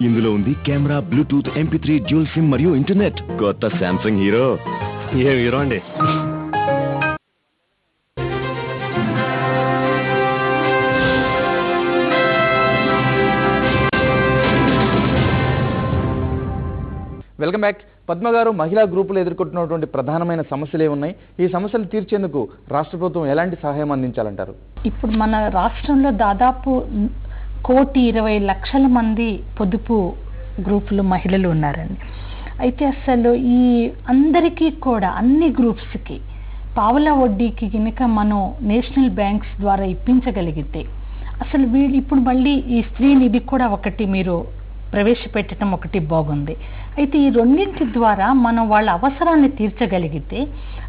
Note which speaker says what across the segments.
Speaker 1: ఇందులో ఉంది camera, bluetooth, MP3, dual sim మరియు ఇంటర్నెట్. కొత్త శాంసంగ్ హీరో. ఏ హీరో అండి?
Speaker 2: Welcome back. పద్మ గారు, మహిళా గ్రూపులు ఎదుర్కొంటున్నటువంటి ప్రధానమైన సమస్యలు ఏమున్నాయి? ఈ సమస్యలు తీర్చేందుకు రాష్ట్ర ప్రభుత్వం ఎలాంటి సహాయం అందించాలంటారు?
Speaker 3: ఇప్పుడు మన రాష్ట్రంలో దాదాపు 1,20,00,000 మంది పొదుపు గ్రూపులు మహిళలు ఉన్నారండి. అయితే అసలు ఈ అందరికీ కూడా అన్ని గ్రూప్స్కి పావలా వడ్డీకి కనుక మనం నేషనల్ బ్యాంక్స్ ద్వారా ఇప్పించగలిగితే అసలు వీళ్ళు ఇప్పుడు మళ్ళీ ఈ స్త్రీ నిధి కూడా ఒకటి మీరు ప్రవేశపెట్టడం ఒకటి బాగుంది. అయితే ఈ రెండింటి ద్వారా మనం వాళ్ళ అవసరాన్ని తీర్చగలిగితే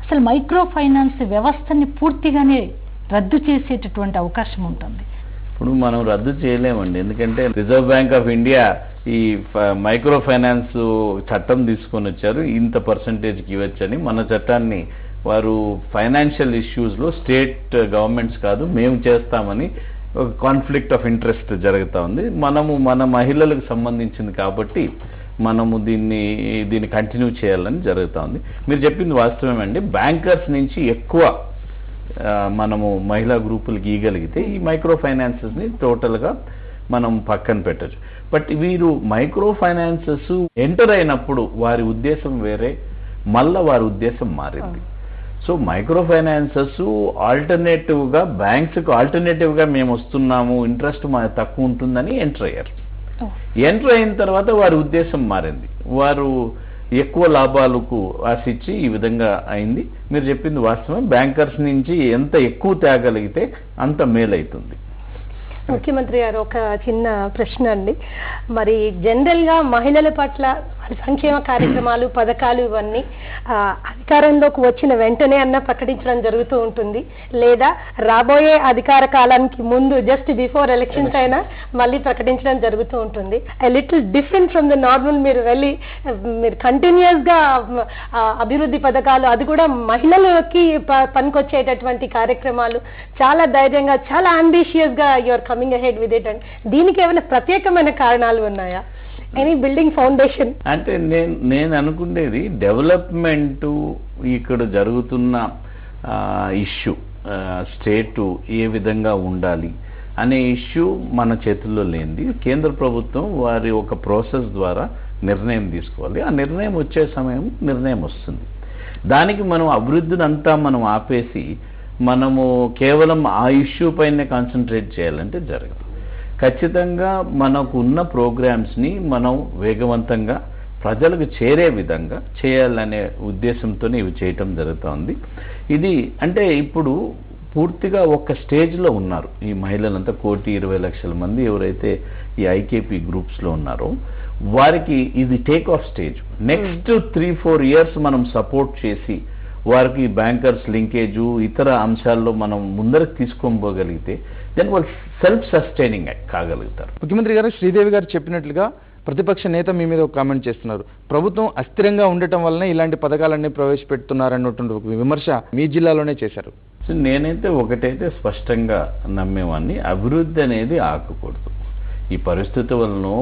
Speaker 3: అసలు మైక్రో ఫైనాన్స్ వ్యవస్థని పూర్తిగానే రద్దు చేసేటటువంటి అవకాశం ఉంటుంది.
Speaker 4: ఇప్పుడు మనం రద్దు చేయలేమండి, ఎందుకంటే రిజర్వ్ బ్యాంక్ ఆఫ్ ఇండియా ఈ మైక్రో ఫైనాన్స్ చట్టం తీసుకొని వచ్చారు. ఇంత పర్సంటేజ్కి ఇవ్వచ్చని. మన చట్టాన్ని వారు ఫైనాన్షియల్ ఇష్యూస్లో స్టేట్ గవర్నమెంట్స్ కాదు మేము చేస్తామని ఒక కాన్ఫ్లిక్ట్ ఆఫ్ ఇంట్రెస్ట్ జరుగుతూ ఉంది. మనము మన మహిళలకు సంబంధించింది కాబట్టి మనము దీన్ని కంటిన్యూ చేయాలని జరుగుతూ ఉంది. మీరు చెప్పింది వాస్తవమేండి. బ్యాంకర్స్ నుంచి ఎక్కువ మనము మహిళా గ్రూపులకి ఇవ్వగలిగితే ఈ మైక్రో ఫైనాన్సెస్ని టోటల్గా మనం పక్కన పెట్టచ్చు. బట్ వీరు మైక్రో ఫైనాన్సెస్ ఎంటర్ అయినప్పుడు వారి ఉద్దేశం వేరే, మళ్ళా వారి ఉద్దేశం మారింది. సో మైక్రో ఫైనాన్సెస్ ఆల్టర్నేటివ్గా బ్యాంక్స్కి ఆల్టర్నేటివ్గా మేము వస్తున్నాము, ఇంట్రెస్ట్ మా తక్కువ ఉంటుందని ఎంటర్ అయ్యారు. ఎంటర్ అయిన తర్వాత వారి ఉద్దేశం మారింది. వారు ఎక్కువ లాభాలకు ఆశించి ఈ విధంగా అయింది. మీరు చెప్పింది వాస్తవం. బ్యాంకర్స్ నుంచి ఎంత ఎక్కువ తేగలిగితే అంత మేలవుతుంది.
Speaker 5: ముఖ్యమంత్రి గారు, ఒక చిన్న ప్రశ్న అండి. మరి జనరల్గా మహిళల పట్ల సంక్షేమ కార్యక్రమాలు, పథకాలు ఇవన్నీ అధికారంలోకి వచ్చిన వెంటనే ప్రకటించడం జరుగుతూ ఉంటుంది, లేదా రాబోయే అధికార కాలానికి ముందు జస్ట్ బిఫోర్ ఎలక్షన్స్ అయినా మళ్ళీ ప్రకటించడం జరుగుతూ ఉంటుంది. Little different from the normal. మీరు కంటిన్యూస్గా అభివృద్ధి పథకాలు, అది కూడా మహిళలకి పనికొచ్చేటటువంటి కార్యక్రమాలు చాలా ధైర్యంగా, చాలా అంబిషియస్గా you are coming ahead with it. And దీనికి ఏమైనా ప్రత్యేకమైన కారణాలు ఉన్నాయా? Any building foundation? అంటే
Speaker 4: నేను అనుకునేది డెవలప్మెంట్ ఇక్కడ జరుగుతున్న ఇష్యూ, స్టేటు ఏ విధంగా ఉండాలి అనే ఇష్యూ మన చేతుల్లో లేనిది. కేంద్ర ప్రభుత్వం వారి ఒక ప్రాసెస్ ద్వారా నిర్ణయం తీసుకోవాలి. ఆ నిర్ణయం వచ్చే సమయం నిర్ణయం వస్తుంది. దానికి మనం అభివృద్ధిని అంతా మనం ఆపేసి మనము కేవలం ఆ ఇష్యూ పైనే కాన్సన్ట్రేట్ చేయాలంటే జరగదు. ఖచ్చితంగా మనకు ఉన్న ప్రోగ్రామ్స్ని మనం వేగవంతంగా ప్రజలకు చేరే విధంగా చేయాలనే ఉద్దేశంతో ఇవి చేయటం జరుగుతుంది. ఇది అంటే ఇప్పుడు పూర్తిగా ఒక స్టేజ్లో ఉన్నారు ఈ మహిళలంతా. 1,20,00,000 మంది ఎవరైతే ఈ ఐకేపీ గ్రూప్స్లో ఉన్నారో వారికి ఇది take off stage. Next 3-4 years మనం సపోర్ట్ చేసి వారికి బ్యాంకర్స్ లింకేజు, ఇతర అంశాల్లో మనం ముందరకు తీసుకోగలిగితే దెన్ వాళ్ళు సెల్ఫ్ సస్టైనింగ్ కాగలుగుతారు.
Speaker 2: ముఖ్యమంత్రి గారు, శ్రీదేవి గారు చెప్పినట్లుగా ప్రతిపక్ష నేత మీ మీద ఒక కామెంట్ చేస్తున్నారు. ప్రభుత్వం అస్థిరంగా ఉండటం వల్లనే ఇలాంటి పథకాలన్నీ ప్రవేశపెడుతున్నారన్నటువంటి విమర్శ మీ జిల్లాలోనే చేశారు.
Speaker 4: నేనైతే ఒకటైతే స్పష్టంగా నమ్మేవాడిని, అభివృద్ధి అనేది ఆగకూడదు. ఈ పరిస్థితి వలనో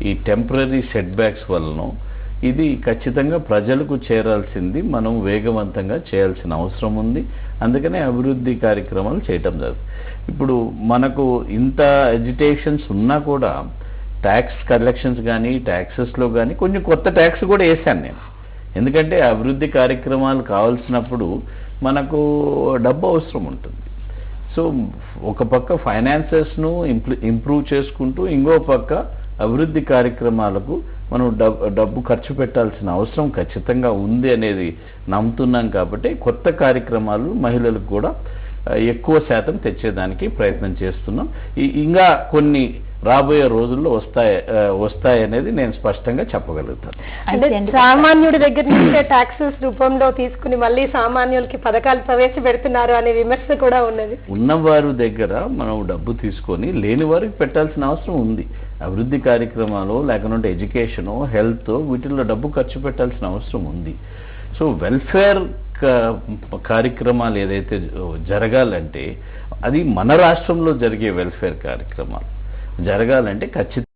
Speaker 4: ఈ టెంపరీ సెట్ బ్యాక్స్ వలనో ఇది ఖచ్చితంగా ప్రజలకు చేరాల్సింది మనం వేగవంతంగా చేయాల్సిన అవసరం ఉంది. అందుకనే అభివృద్ధి కార్యక్రమాలు చేయటం జరుగుతుంది. ఇప్పుడు మనకు ఇంత ఎజిటేషన్స్ ఉన్నా కూడా ట్యాక్స్ కలెక్షన్స్ కానీ ట్యాక్సెస్లో కానీ కొంచెం కొత్త ట్యాక్స్ కూడా వేశాను నేను. ఎందుకంటే అభివృద్ధి కార్యక్రమాలు కావాల్సినప్పుడు మనకు డబ్బు అవసరం ఉంటుంది. సో ఒక పక్క ఫైనాన్సెస్ను ఇంప్రూవ్ చేసుకుంటూ ఇంకో పక్క అభివృద్ధి కార్యక్రమాలకు మనం డబ్బు ఖర్చు పెట్టాల్సిన అవసరం ఖచ్చితంగా ఉంది అనేది నమ్ముతున్నాం. కాబట్టి కొత్త కార్యక్రమాలు మహిళలకు కూడా ఎక్కువ శాతం తెచ్చేదానికి ప్రయత్నం చేస్తున్నాం. ఇంకా కొన్ని రాబోయే రోజుల్లో వస్తాయనేది నేను స్పష్టంగా చెప్పగలుగుతాను.
Speaker 5: అంటే సామాన్యుడి దగ్గర నుంచే టాక్సెస్ రూపంలో తీసుకుని మళ్ళీ సామాన్యులకి పథకాలు ప్రవేశపెడుతున్నారు అనే విమర్శ కూడా ఉన్నది.
Speaker 4: ఉన్నవారి దగ్గర మనం డబ్బు తీసుకొని లేని వారికి పెట్టాల్సిన అవసరం ఉంది. అభివృద్ధి కార్యక్రమాలు లేకపోతే ఎడ్యుకేషను, హెల్త్, వీటిల్లో డబ్బు ఖర్చు పెట్టాల్సిన అవసరం ఉంది. సో వెల్ఫేర్ కార్యక్రమాలు ఏదైతే జరగాలంటే అది మన రాష్ట్రంలో జరిగే వెల్ఫేర్ కార్యక్రమాలు జరగాలంటే ఖచ్చితంగా